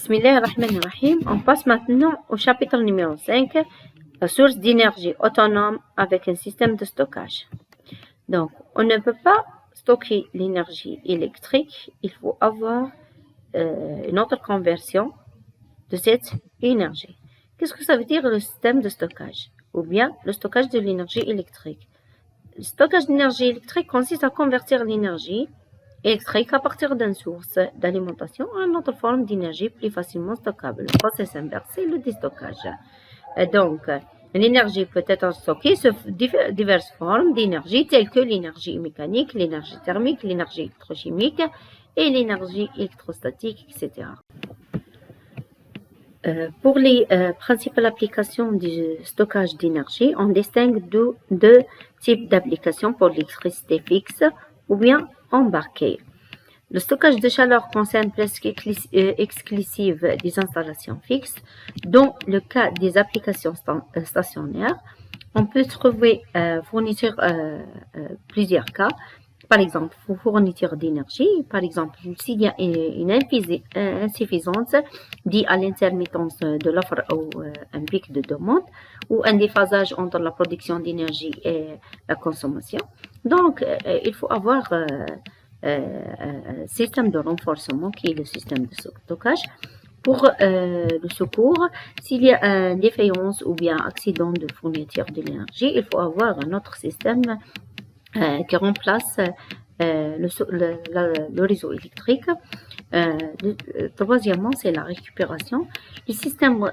Bismillahirrahmanirrahim. On passe maintenant au chapitre numéro 5, la source d'énergie autonome avec un système de stockage. Donc, on ne peut pas stocker l'énergie électrique, il faut avoir une autre conversion de cette énergie. Qu'est-ce que ça veut dire le système de stockage? Ou bien le stockage de l'énergie électrique. Le stockage d'énergie électrique consiste à convertir l'énergie électrique à partir d'une source d'alimentation à une autre forme d'énergie plus facilement stockable. Le processus inverse, c'est le déstockage. Donc, l'énergie peut être stockée sous diverses formes d'énergie telles que l'énergie mécanique, l'énergie thermique, l'énergie électrochimique et l'énergie électrostatique, etc. Pour les principales applications du stockage d'énergie, on distingue deux types d'applications pour l'électricité fixe ou bien embarquée. Le stockage de chaleur concerne presque exclusive des installations fixes. Dans le cas des applications stationnaires, on peut trouver fourniture plusieurs cas. Par exemple, fourniture d'énergie, par exemple, s'il y a une insuffisance due à l'intermittence de l'offre ou un pic de demande, ou un déphasage entre la production d'énergie et la consommation. Donc, il faut avoir un système de renforcement qui est le système de stockage. Pour le secours, s'il y a une défaillance ou bien accident de fourniture de l'énergie, il faut avoir un autre système qui remplace le réseau électrique. Troisièmement, c'est la récupération. Le système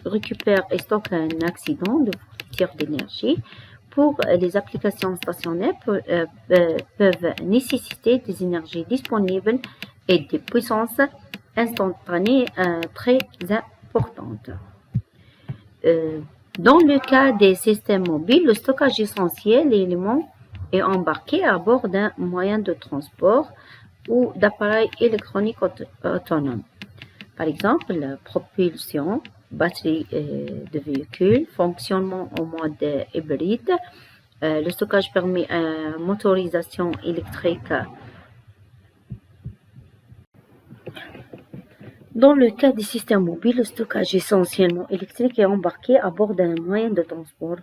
récupère et stocke un accident de fourniture d'énergie. Pour les applications stationnaires peuvent nécessiter des énergies disponibles et des puissances instantanées très importantes. Dans le cas des systèmes mobiles, le stockage essentiel l'élément est embarqué à bord d'un moyen de transport ou d'appareils électroniques autonomes. Par exemple, la propulsion, batterie de véhicules, fonctionnement en mode hybride. Le stockage permet une motorisation électrique. Dans le cas des systèmes mobiles, le stockage essentiellement électrique est embarqué à bord d'un moyen de transport.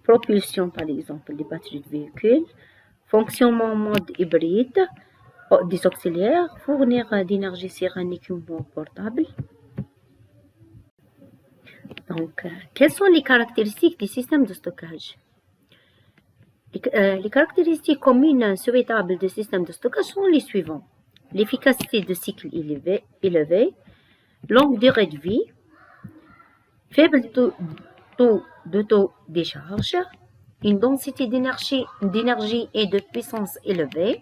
Propulsion, par exemple, des batteries de véhicules, fonctionnement en mode hybride, des auxiliaires, fournir d'énergie sur un équipement portable. Donc, quelles sont les caractéristiques des systèmes de stockage? Les caractéristiques communes souhaitables des systèmes de stockage sont les suivants. L'efficacité de cycle élevée, longue durée de vie, faible taux d'auto-décharge, une densité d'énergie et de puissance élevée,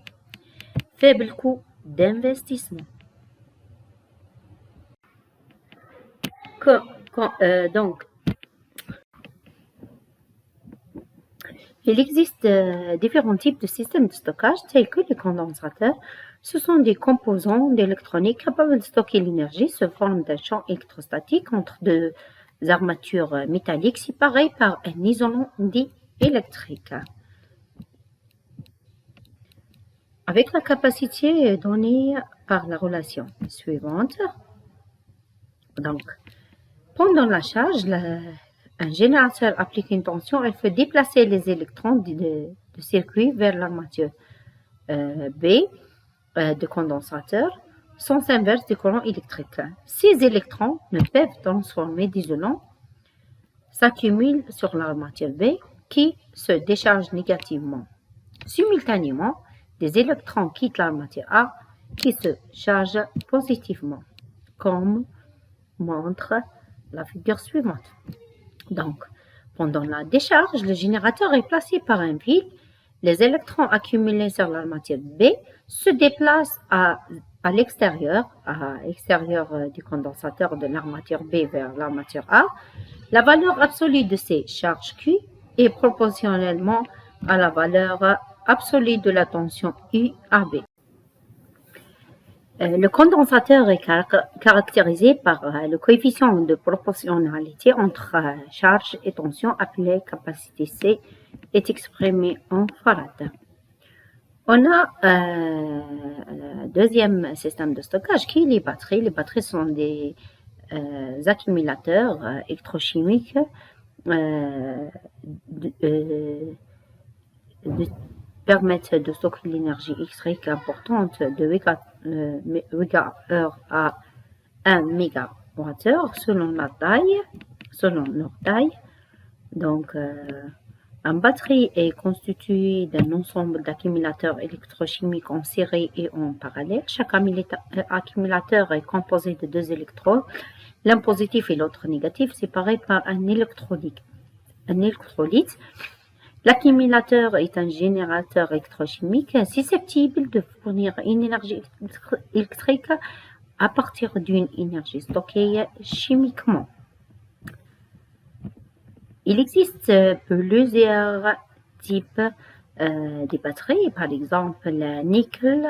faible coût d'investissement. Donc, il existe différents types de systèmes de stockage tels que les condensateurs. Ce sont des composants d'électronique capables de stocker l'énergie sous forme d'un champ électrostatique entre deux armatures métalliques séparées par un isolant dit électrique. Avec la capacité donnée par la relation suivante. Donc, pendant la charge, un générateur applique une tension, elle fait déplacer les électrons du circuit vers l'armature B de condensateur, sens inverse du courant électrique. Ces électrons ne peuvent transformer d'isolant, s'accumulent sur l'armature B qui se décharge négativement. Simultanément, des électrons quittent l'armature A qui se charge positivement, comme montre la figure suivante. Donc, pendant la décharge, le générateur est placé par un fil. Les électrons accumulés sur l'armature B se déplacent à l'extérieur du condensateur de l'armature B vers l'armature A. La valeur absolue de ces charges Q est proportionnellement à la valeur absolue de la tension U à B. Le condensateur est caractérisé par le coefficient de proportionnalité entre charge et tension appelé capacité C est exprimé en farad. On a deuxième système de stockage qui est les batteries. Les batteries sont des accumulateurs électrochimiques permettent de stocker l'énergie électrique importante de mégaheure à 1 mégawattheure selon leur taille. Donc, une batterie est constituée d'un ensemble d'accumulateurs électrochimiques en série et en parallèle. Chaque accumulateur est composé de deux électrodes, l'un positif et l'autre négatif, séparés par un électrolyte. L'accumulateur est un générateur électrochimique susceptible de fournir une énergie électrique à partir d'une énergie stockée chimiquement. Il existe plusieurs types de batteries, par exemple nickel,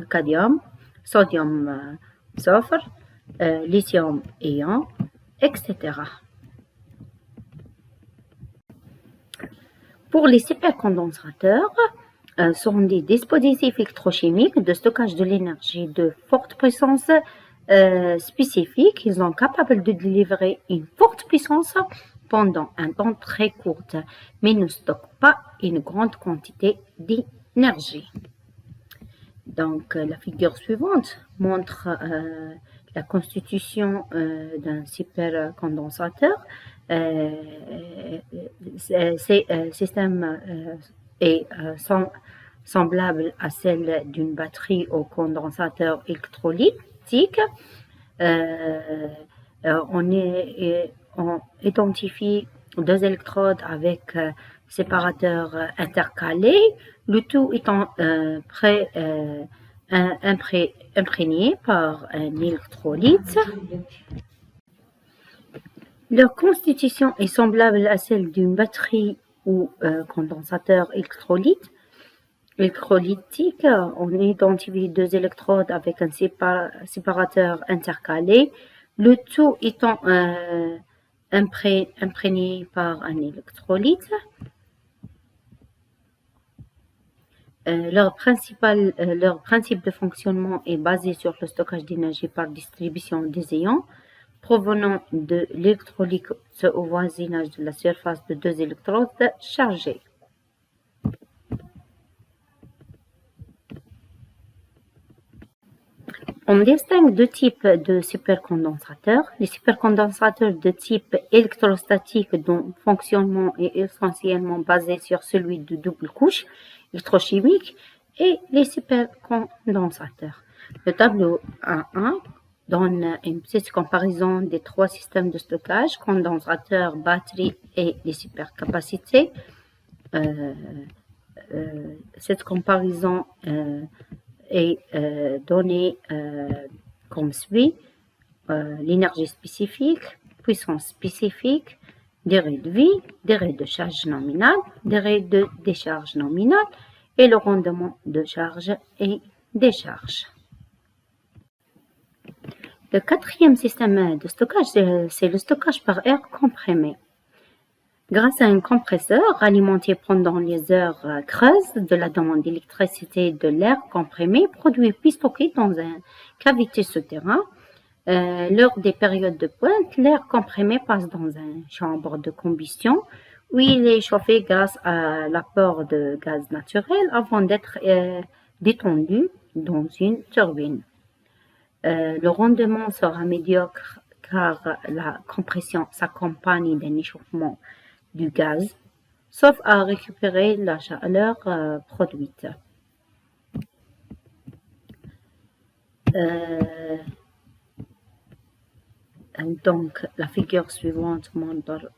cadmium, sodium, soufre, lithium-ion, etc. Pour les supercondensateurs, sont des dispositifs électrochimiques de stockage de l'énergie de forte puissance spécifique. Ils sont capables de délivrer une forte puissance pendant un temps très court, mais ne stockent pas une grande quantité d'énergie. Donc, la figure suivante montre la constitution d'un supercondensateur. Ces systèmes est semblable à celle d'une batterie au condensateur électrolytique. On identifie deux électrodes avec séparateurs intercalés, le tout étant imprégné par un électrolyte. Leur constitution est semblable à celle d'une batterie ou condensateur électrolytique. On identifie deux électrodes avec un séparateur intercalé, le tout étant imprégné par un électrolyte. Leur principe de fonctionnement est basé sur le stockage d'énergie par distribution des ions provenant de l'électrolyte au voisinage de la surface de deux électrodes chargés. On distingue deux types de supercondensateurs. Les supercondensateurs de type électrostatique dont le fonctionnement est essentiellement basé sur celui de double couche électrochimique et les supercondensateurs. Le tableau A1 donne une petite comparaison des trois systèmes de stockage, condensateur, batterie et les supercapacités. Cette comparaison est donnée comme suit: l'énergie spécifique, puissance spécifique, durée de vie, durée de charge nominale, durée de décharge nominale et le rendement de charge et décharge. Le quatrième système de stockage, c'est le stockage par air comprimé. Grâce à un compresseur alimenté pendant les heures creuses de la demande d'électricité de l'air comprimé produit puis stocké dans une cavité souterraine. Lors des périodes de pointe, l'air comprimé passe dans une chambre de combustion où il est chauffé grâce à l'apport de gaz naturel avant d'être détendu dans une turbine. Le rendement sera médiocre car la compression s'accompagne d'un échauffement du gaz, sauf à récupérer la chaleur produite. Donc, la figure suivante montre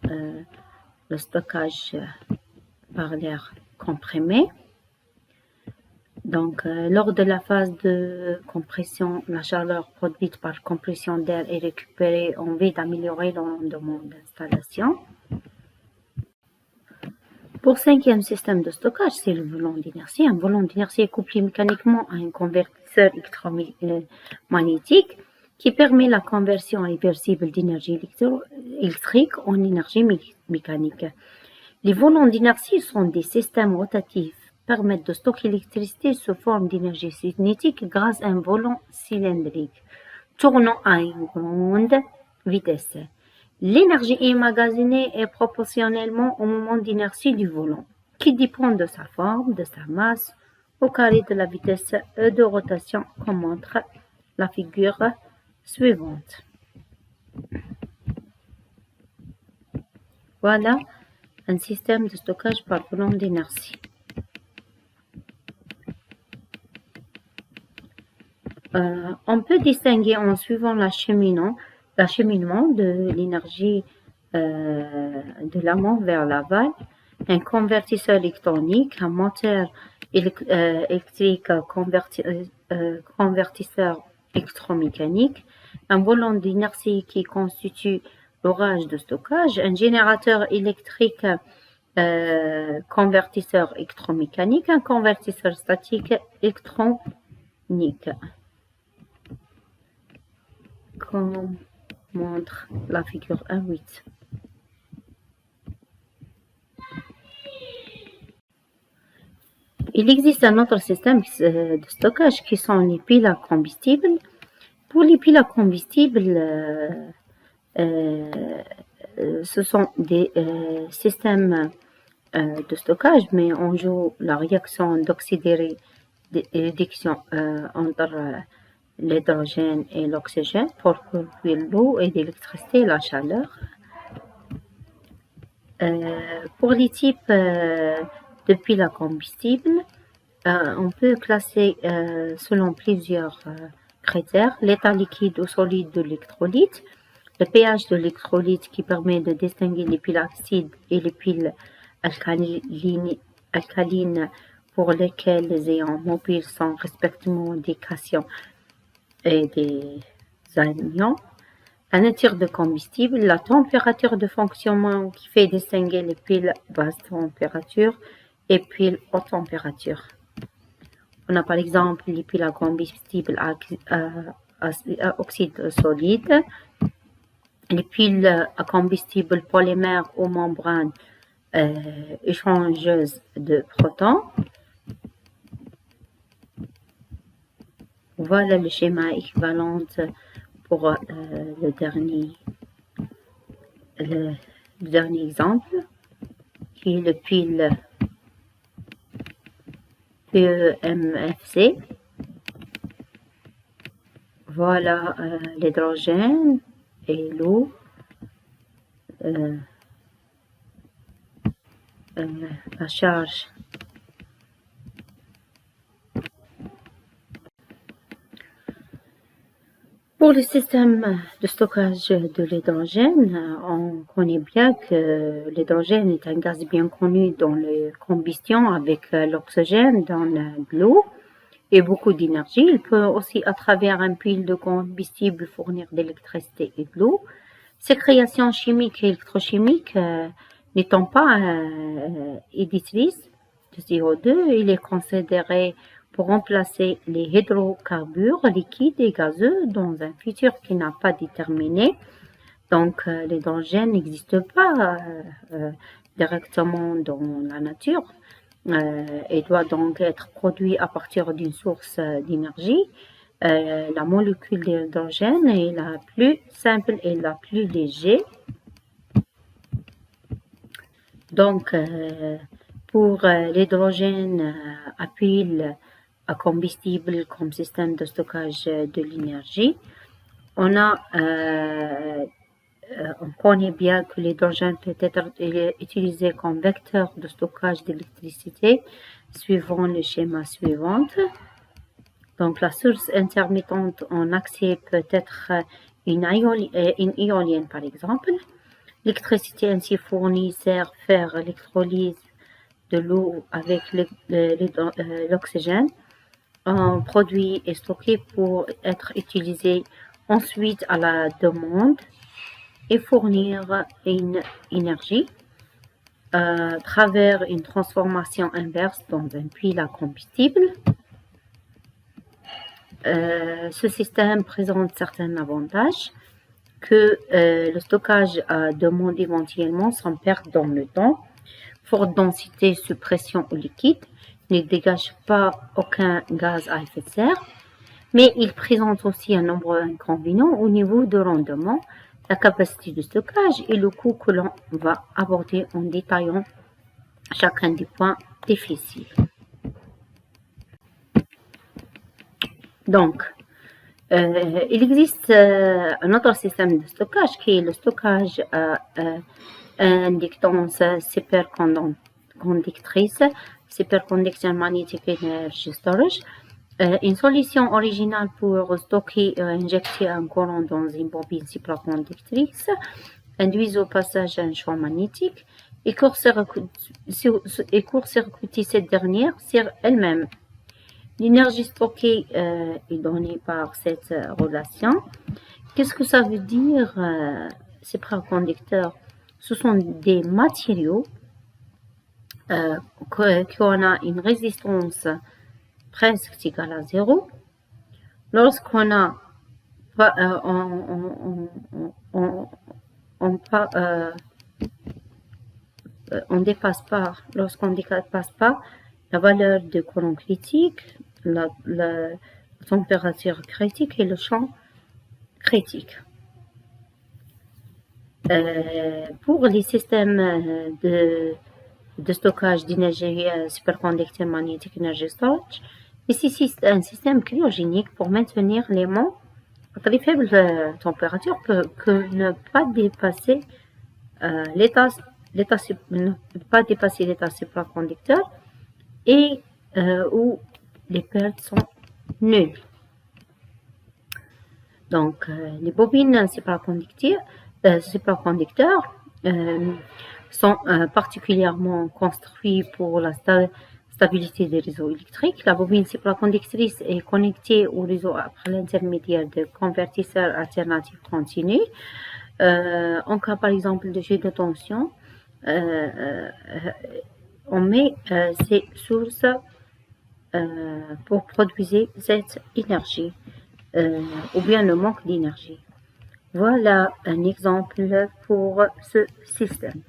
le stockage par l'air comprimé. Donc, lors de la phase de compression, la chaleur produite par compression d'air est récupérée en vue d'améliorer le rendement d'installation. Pour le cinquième système de stockage, c'est le volant d'inertie. Un volant d'inertie est couplé mécaniquement à un convertisseur électromagnétique qui permet la conversion réversible d'énergie électrique en énergie mécanique. Les volants d'inertie sont des systèmes rotatifs permettent de stocker l'électricité sous forme d'énergie cinétique grâce à un volant cylindrique tournant à une grande vitesse. L'énergie emmagasinée est proportionnellement au moment d'inertie du volant, qui dépend de sa forme, de sa masse, au carré de la vitesse de rotation, comme montre la figure suivante. Voilà un système de stockage par volant d'inertie. On peut distinguer en suivant l'acheminement de l'énergie de l'amont vers l'aval, un convertisseur électronique, un moteur électrique convertisseur électromécanique, un volant d'inertie qui constitue l'orage de stockage, un générateur électrique convertisseur électromécanique, un convertisseur statique électronique. Comme montre la figure 1.8. Il existe un autre système de stockage qui sont les piles à combustible. Pour les piles à combustible, ce sont des systèmes de stockage, mais on joue la réaction d'oxydation entre l'hydrogène et l'oxygène pour produire l'eau et l'électricité et la chaleur. Pour les types de piles à combustible, on peut classer selon plusieurs critères: l'état liquide ou solide de l'électrolyte, le pH de l'électrolyte qui permet de distinguer les piles acides et les piles alcalines pour lesquelles les ions mobiles sont respectivement des cations et des anions, la nature de combustible, la température de fonctionnement qui fait distinguer les piles basse température et piles haute température. On a par exemple les piles à combustible à oxyde solide, les piles à combustible polymère aux membranes échangeuses de protons. Voilà le schéma équivalent pour le dernier exemple, qui est le pile PEMFC. Voilà l'hydrogène et l'eau. La charge pour le système de stockage de l'hydrogène, on connaît bien que l'hydrogène est un gaz bien connu dans la combustion avec l'oxygène dans l'eau et beaucoup d'énergie. Il peut aussi, à travers un pile de combustible, fournir de l'électricité et de l'eau. Ces créations chimiques et électrochimiques n'étant pas éditrices de CO2, il est considéré pour remplacer les hydrocarbures liquides et gazeux dans un futur qui n'a pas déterminé. Donc l'hydrogène n'existe pas directement dans la nature et doit donc être produit à partir d'une source d'énergie. La molécule d'hydrogène est la plus simple et la plus légère. Donc, pour l'hydrogène à pile à combustible comme système de stockage de l'énergie, on connaît bien que l'hydrogène peut être utilisé comme vecteur de stockage d'électricité suivant le schéma suivant. Donc, la source intermittente en accès peut être une éolienne, par exemple. L'électricité ainsi fournie sert à faire l'électrolyse de l'eau avec l'oxygène. Un produit est stocké pour être utilisé ensuite à la demande et fournir une énergie à travers une transformation inverse dans un pile à combustible. Ce système présente certains avantages que le stockage demande éventuellement sans perte dans le temps, forte densité sous pression au liquide, ne dégage pas aucun gaz à effet de serre, mais il présente aussi un nombre d'inconvénients au niveau de rendement, la capacité de stockage et le coût que l'on va aborder en détaillant chacun des points difficiles. Donc, il existe un autre système de stockage qui est le stockage inductance superconductrice, superconduction magnétique energy storage. Une solution originale pour stocker et injecter un courant dans une bobine supraconductrice induit au passage un champ magnétique et court-circuiter cette dernière sur elle-même. L'énergie stockée est donnée par cette relation. Qu'est-ce que ça veut dire, supraconducteurs? Ce sont des matériaux qui ont une résistance presque égale à 0. Lorsqu'on a lorsqu'on dépasse pas la valeur de courant critique, la température critique et le champ critique. Pour les systèmes de stockage d'énergie superconducteur magnétique energy storage, nécessite un système cryogénique pour maintenir l'aimant à très faible température que ne pas dépasser l'état supraconducteur et où les pertes sont nulles. Donc, les bobines supraconducteurs sont particulièrement construits pour la stabilité des réseaux électriques. La bobine supraconductrice est connectée au réseau par l'intermédiaire de convertisseurs alternatifs continus. En cas par exemple de jeu de tension, on met ces sources pour produire cette énergie ou bien le manque d'énergie. Voilà un exemple pour ce système.